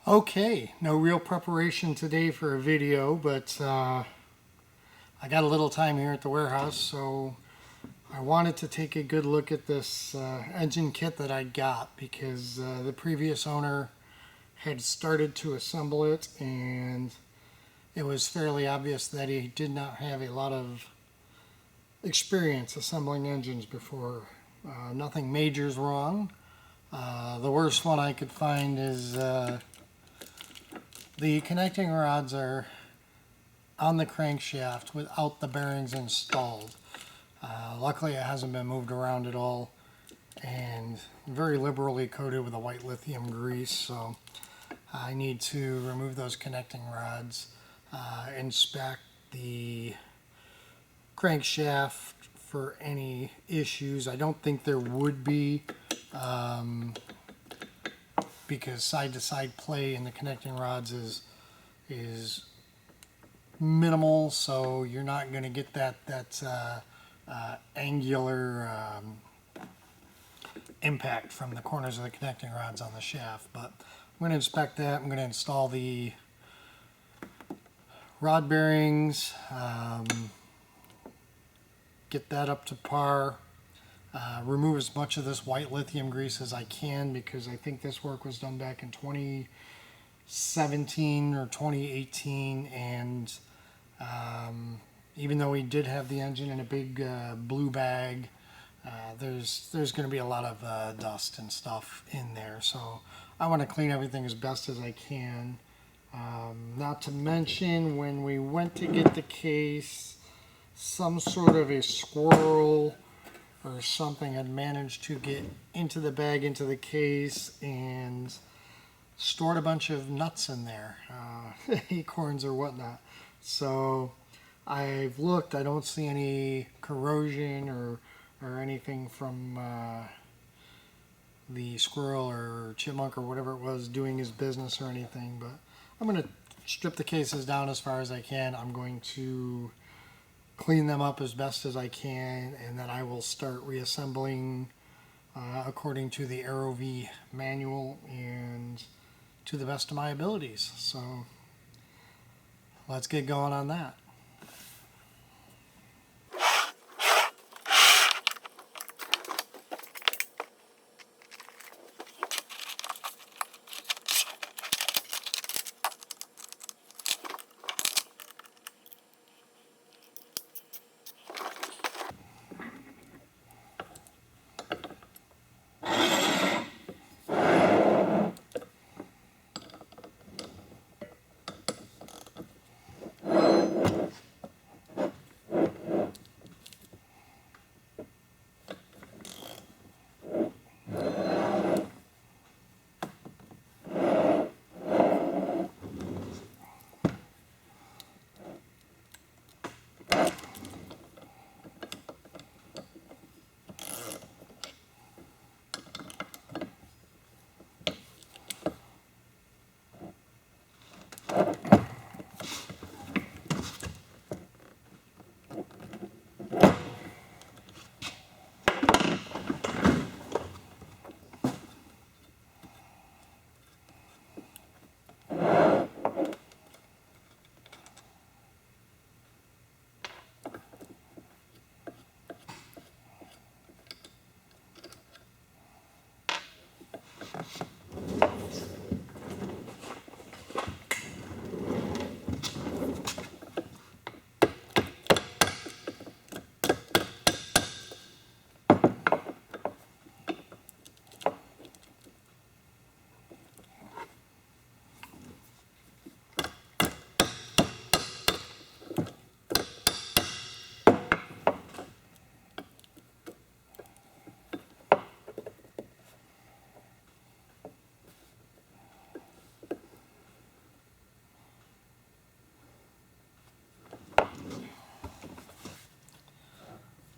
Okay, no real preparation today for a video, but I got a little time here at the warehouse, so I wanted to take a good look at this engine kit that I got because the previous owner had started to assemble it, and it was fairly obvious that he did not have a lot of experience assembling engines before. Nothing major is wrong. The worst one I could find is the connecting rods are on the crankshaft without the bearings installed. Luckily it hasn't been moved around at all and very liberally coated with a white lithium grease, so I need to remove those connecting rods, inspect the crankshaft for any issues. I don't think there would be, because side-to-side play in the connecting rods is minimal, so you're not going to get that angular impact from the corners of the connecting rods on the shaft. But I'm going to inspect that. I'm going to install the rod bearings, get that up to par. Remove as much of this white lithium grease as I can, because I think this work was done back in 2017 or 2018, and even though we did have the engine in a big blue bag, there's going to be a lot of dust and stuff in there, so I want to clean everything as best as I can. Not to mention, when we went to get the case, some sort of a squirrel or something had managed to get into the bag, into the case, and stored a bunch of nuts in there, acorns or whatnot. So I've looked, I don't see any corrosion or anything from the squirrel or chipmunk or whatever it was doing his business or anything, but I'm going to strip the cases down as far as I can. I'm going to clean them up as best as I can, and then I will start reassembling according to the Aerovee manual and to the best of my abilities. So let's get going on that.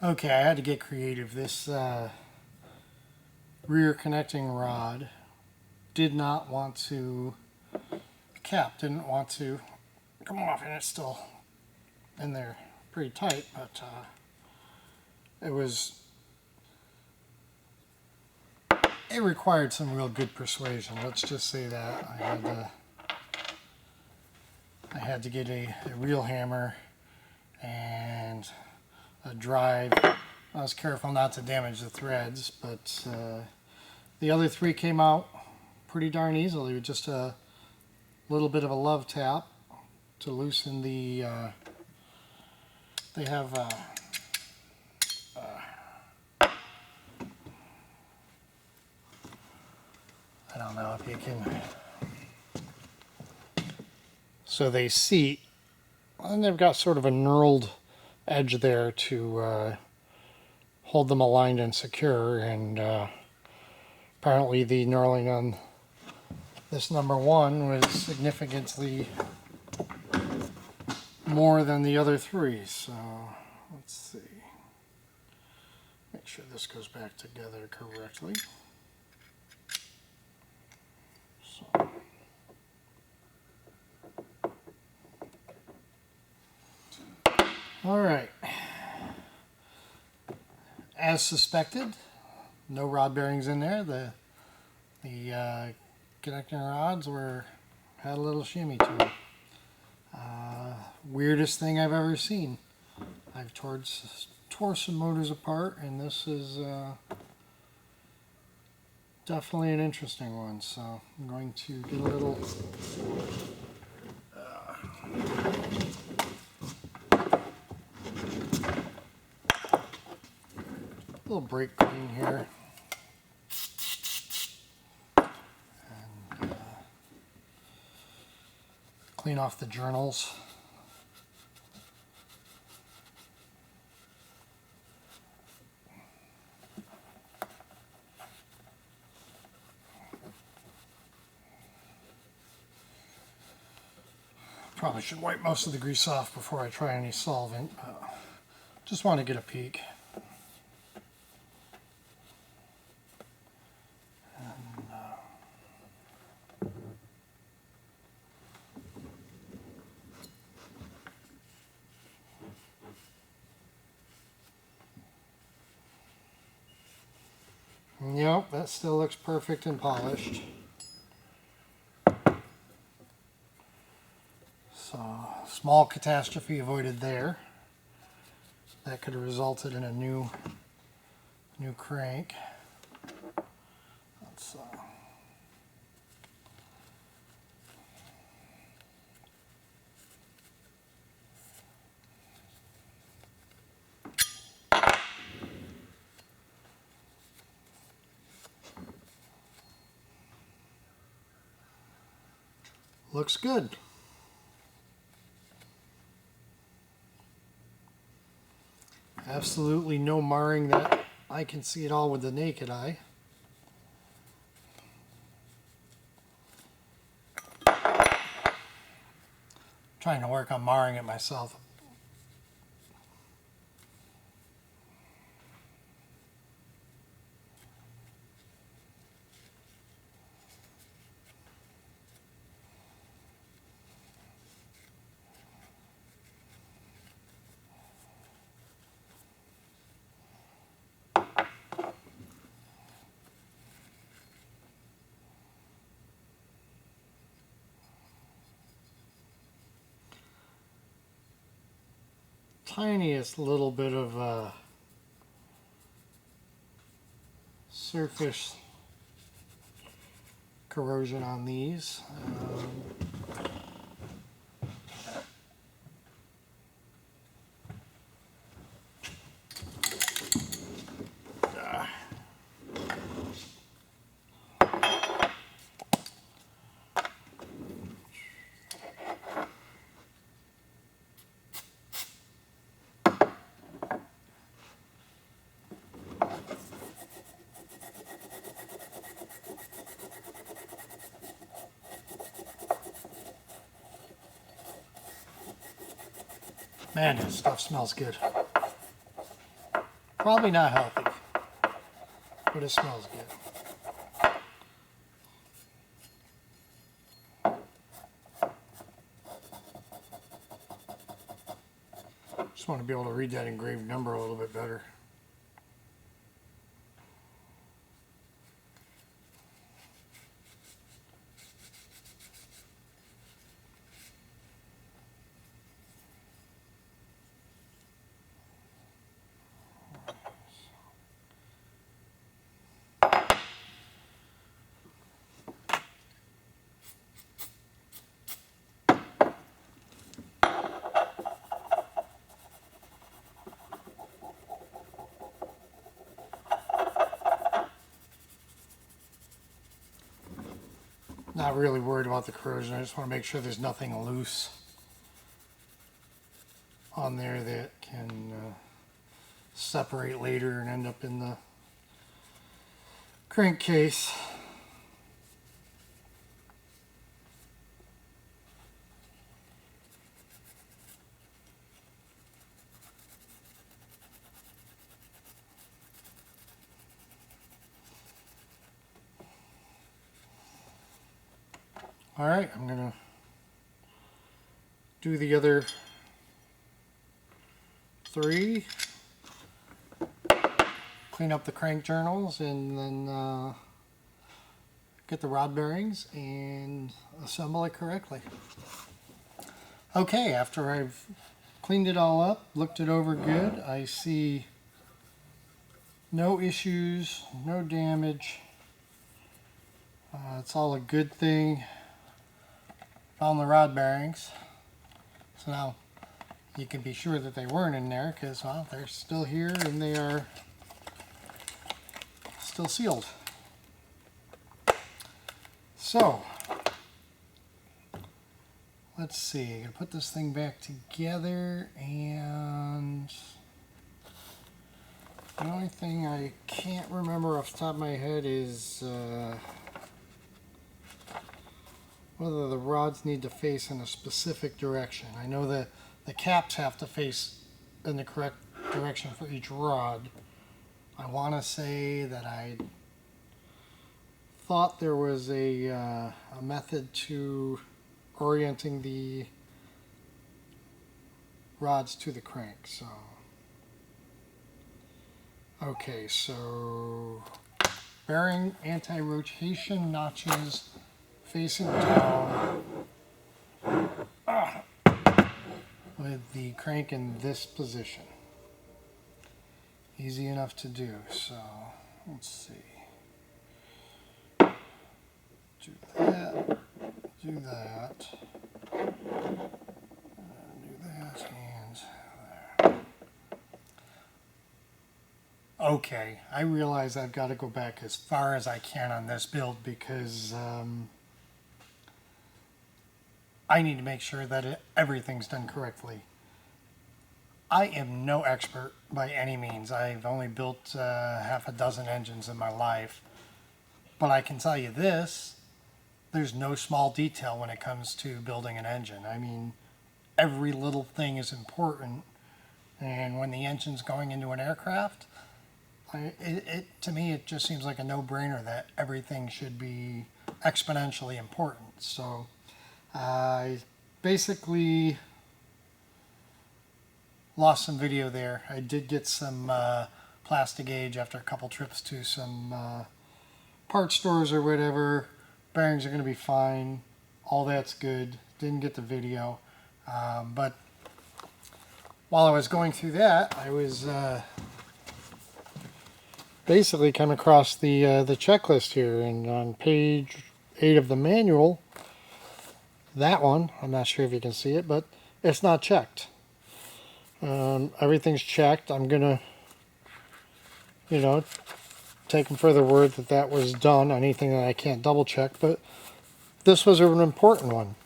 Okay, I had to get creative. This rear connecting rod did not want to, the cap didn't want to come off, and it's still in there pretty tight, but it was it required some real good persuasion. Let's just say that I had to get a real hammer and a drive. I was careful not to damage the threads, but the other three came out pretty darn easily with just a little bit of a love tap to loosen the, they have I don't know if you can, so they seat, and they've got sort of a knurled edge there to hold them aligned and secure, and apparently the knurling on this number one was significantly more than the other three. So let's see, make sure this goes back together correctly. So, all right, as suspected, no rod bearings in there. The connecting rods had a little shimmy to them. Weirdest thing I've ever seen. I've tore some motors apart, and this is definitely an interesting one. So I'm going to get a little brake clean here. And clean off the journals. Probably should wipe most of the grease off before I try any solvent. Just want to get a peek. Yep, that still looks perfect and polished. So, small catastrophe avoided there. That could have resulted in a new crank. Let's looks good. Absolutely no marring that I can see at all with the naked eye. Trying to work on marring it myself. Tiniest little bit of surface corrosion on these. Man, this stuff smells good. Probably not healthy, but it smells good. Just want to be able to read that engraved number a little bit better. Not really worried about the corrosion. I just want to make sure there's nothing loose on there that can separate later and end up in the crankcase. All right, I'm gonna do the other 3, clean up the crank journals, and then get the rod bearings and assemble it correctly. Okay, after I've cleaned it all up, looked it over good, I see no issues, no damage. It's all a good thing. Found the rod bearings. So now you can be sure that they weren't in there because, well, they're still here and they are still sealed. So, let's see, I'm going to put this thing back together, and the only thing I can't remember off the top of my head is whether the rods need to face in a specific direction. I know that the caps have to face in the correct direction for each rod. I want to say that I thought there was a method to orienting the rods to the crank. So, okay, so bearing anti-rotation notches facing down with the crank in this position. Easy enough to do. So let's see. Do that. Do that. Do that and there. Okay, I realize I've got to go back as far as I can on this build because I need to make sure that everything's done correctly. I am no expert by any means. I've only built half a dozen engines in my life. But I can tell you this, there's no small detail when it comes to building an engine. I mean, every little thing is important. And when the engine's going into an aircraft, to me, it just seems like a no-brainer that everything should be exponentially important. So I basically lost some video there. I did get some plastic gauge after a couple trips to some parts stores or whatever. Bearings are going to be fine. All that's good. Didn't get the video. But while I was going through that, I was basically coming across the checklist here. And on page 8 of the manual, that one, I'm not sure if you can see it, but it's not checked. Everything's checked. I'm going to, take them for their word that that was done. Anything that I can't double check, but this was an important one.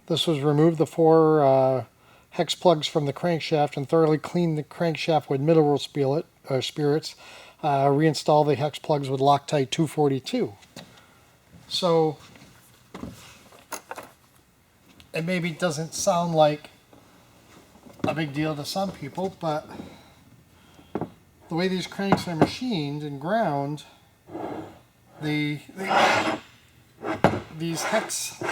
This was remove the 4 hex plugs from the crankshaft and thoroughly clean the crankshaft with mineral spirits. Reinstall the hex plugs with Loctite 242. So it maybe doesn't sound like a big deal to some people, but the way these cranks are machined and ground, these hex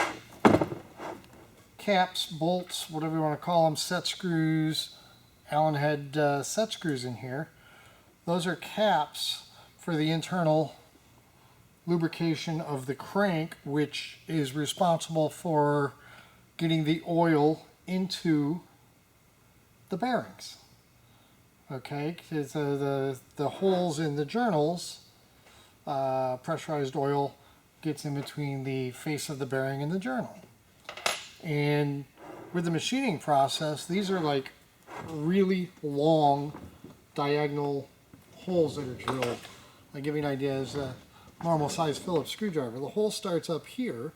caps, bolts, whatever you want to call them, set screws, Allen head set screws in here, those are caps for the internal lubrication of the crank, which is responsible for getting the oil into the bearings. Okay, because the holes in the journals, pressurized oil gets in between the face of the bearing and the journal. And with the machining process, these are like really long diagonal holes that are drilled. I'll give you an idea, is a normal size Phillips screwdriver. The hole starts up here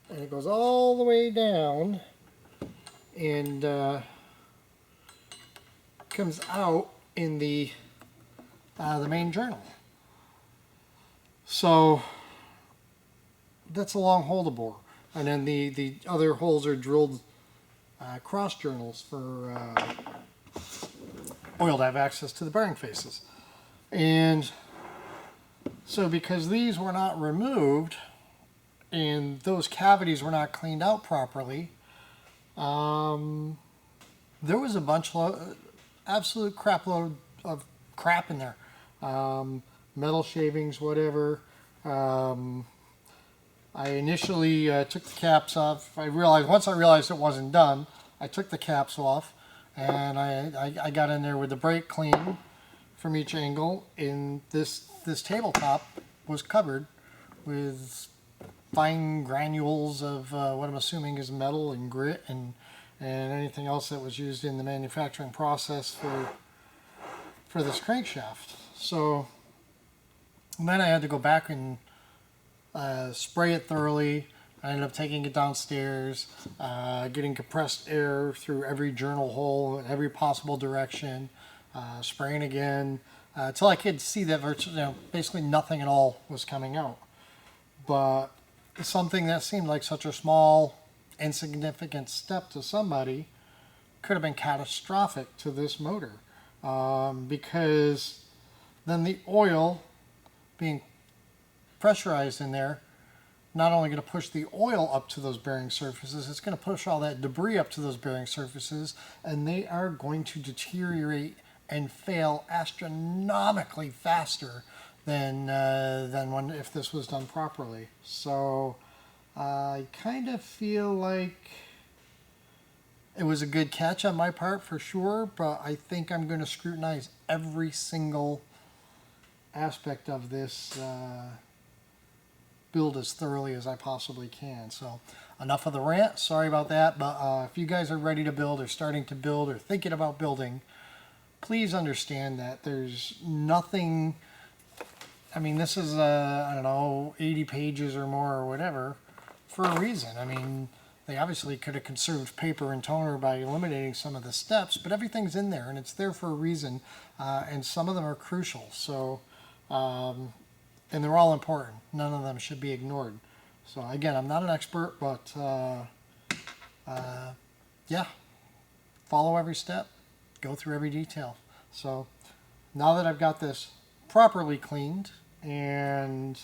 and it goes all the way down and comes out in the main journal. So that's a long hole to bore. And then the other holes are drilled cross journals for oil to have access to the bearing faces. And so because these were not removed and those cavities were not cleaned out properly, there was a bunch of absolute crap load of crap in there. Metal shavings, whatever. I initially took the caps off. Once I realized it wasn't done, I took the caps off and I got in there with the brake clean from each angle, and this tabletop was covered with fine granules of what I'm assuming is metal and grit and anything else that was used in the manufacturing process for this crankshaft. So then I had to go back and spray it thoroughly. I ended up taking it downstairs, getting compressed air through every journal hole in every possible direction, spraying again, until I could see that basically nothing at all was coming out. But something that seemed like such a small, insignificant step to somebody could have been catastrophic to this motor, because then the oil being pressurized in there, not only going to push the oil up to those bearing surfaces, it's going to push all that debris up to those bearing surfaces, and they are going to deteriorate and fail astronomically faster than if this was done properly. So I kind of feel like it was a good catch on my part for sure, but I think I'm going to scrutinize every single aspect of this build as thoroughly as I possibly can. So enough of the rant. Sorry about that, but if you guys are ready to build or starting to build or thinking about building, please understand that there's nothing. I mean, this is I don't know, 80 pages or more or whatever for a reason. I mean, they obviously could have conserved paper and toner by eliminating some of the steps, but everything's in there and it's there for a reason, and some of them are crucial. So and they're all important. None of them should be ignored. So again, I'm not an expert, but yeah, follow every step, go through every detail. So now that I've got this properly cleaned and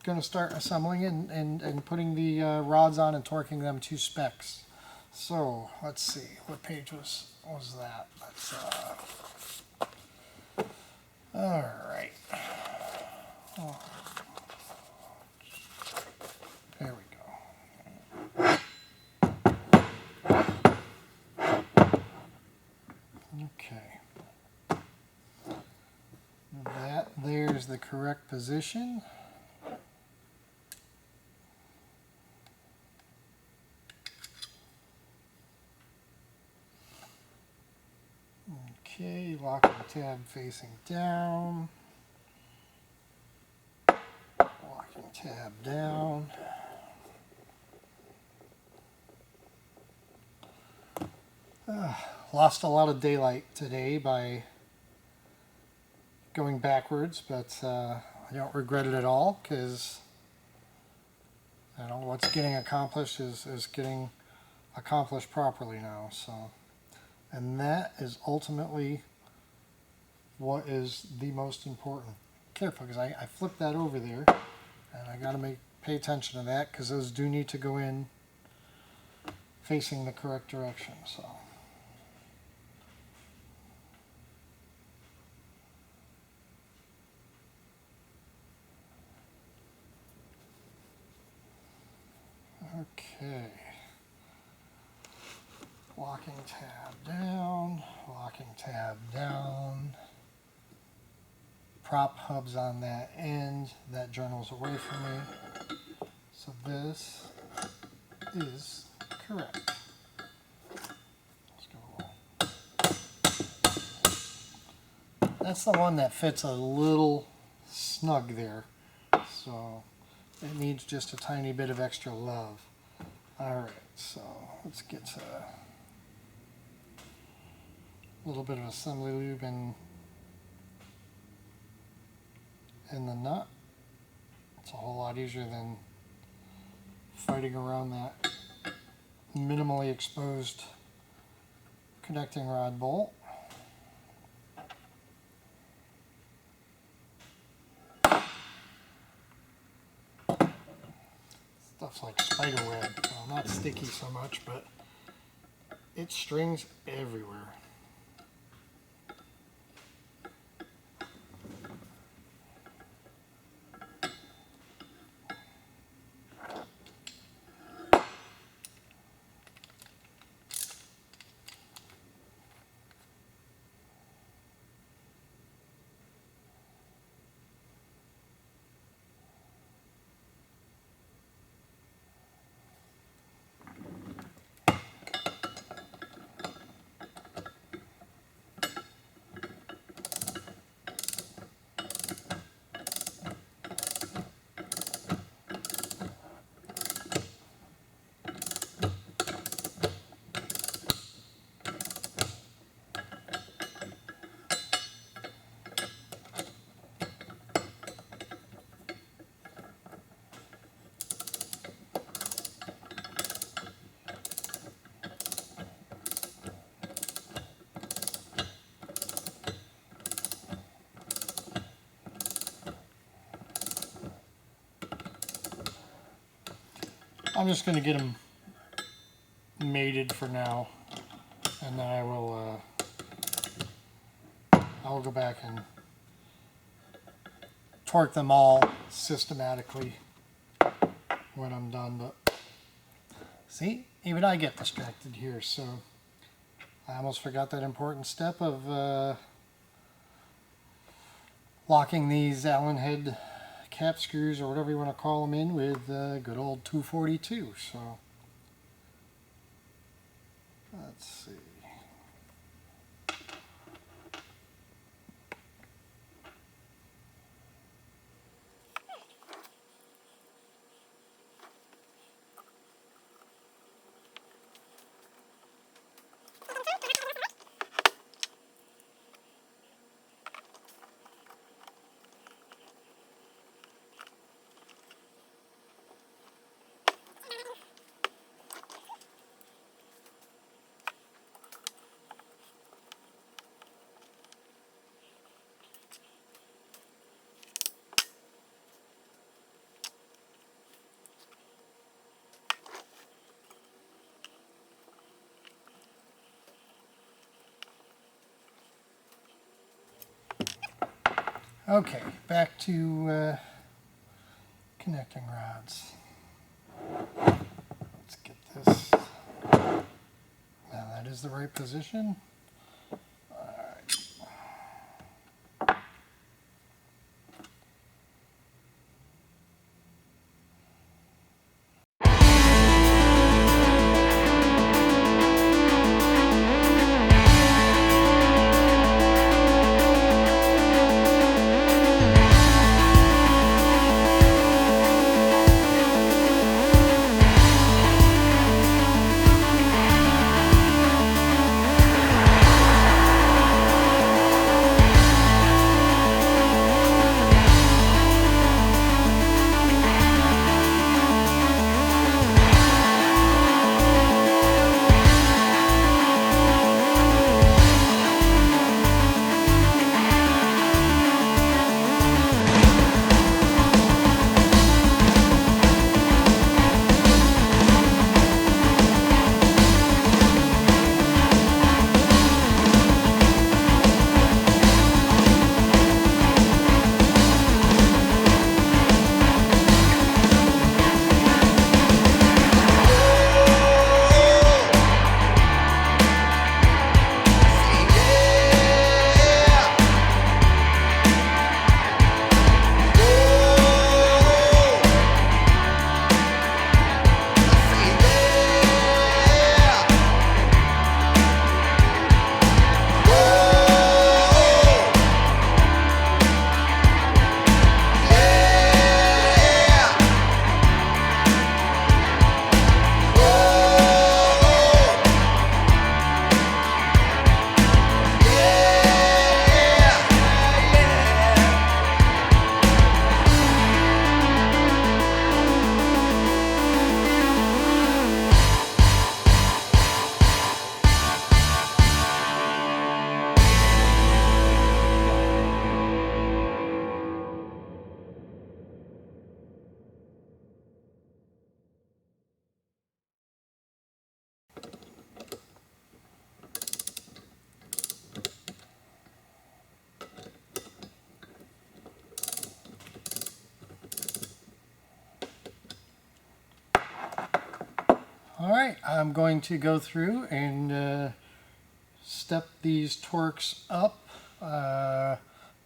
going to start assembling and putting the rods on and torquing them to specs. So let's see, what page was that? That's all right. Oh. There we go. Okay. There's the correct position. Okay, locking tab facing down. Locking tab down. Lost a lot of daylight today by going backwards, but I don't regret it at all, because what's getting accomplished is getting accomplished properly now. So, and that is ultimately what is the most important. Careful, because I flipped that over there, and I got to pay attention to that, because those do need to go in facing the correct direction. So. Okay, locking tab down, locking tab down, prop hubs on that end, that journal's away from me, so this is correct. Let's go. That's the one that fits a little snug there, so It needs just a tiny bit of extra love. Alright, so let's get a little bit of assembly lube in the nut. It's a whole lot easier than fighting around that minimally exposed connecting rod bolt. Stuff's like spider web. Well, not sticky so much, but it strings everywhere. I'm just going to get them mated for now, and then I will go back and torque them all systematically when I'm done. But see, even I get distracted here, so I almost forgot that important step of locking these Allen head cap screws, or whatever you want to call them, in with good old 242. So let's see. Okay, back to connecting rods. Let's get this. Now that is the right position. All right, I'm going to go through and step these torques up.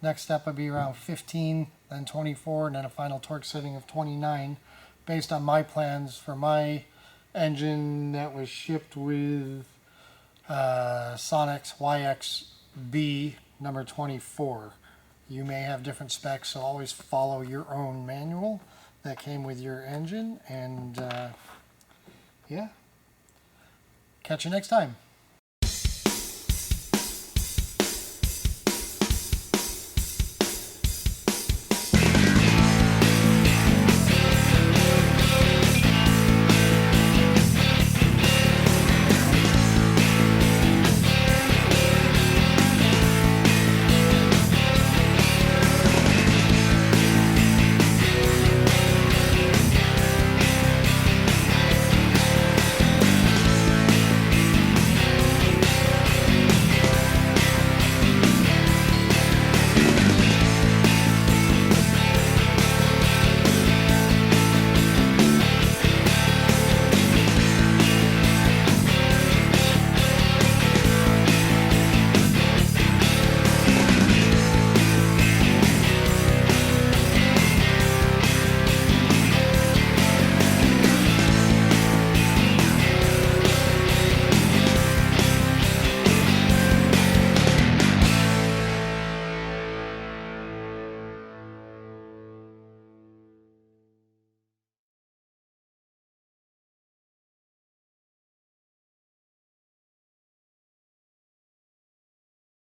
Next step would be around 15, then 24, and then a final torque setting of 29, based on my plans for my engine that was shipped with Sonex YXB number 24. You may have different specs, so always follow your own manual that came with your engine, and yeah, catch you next time.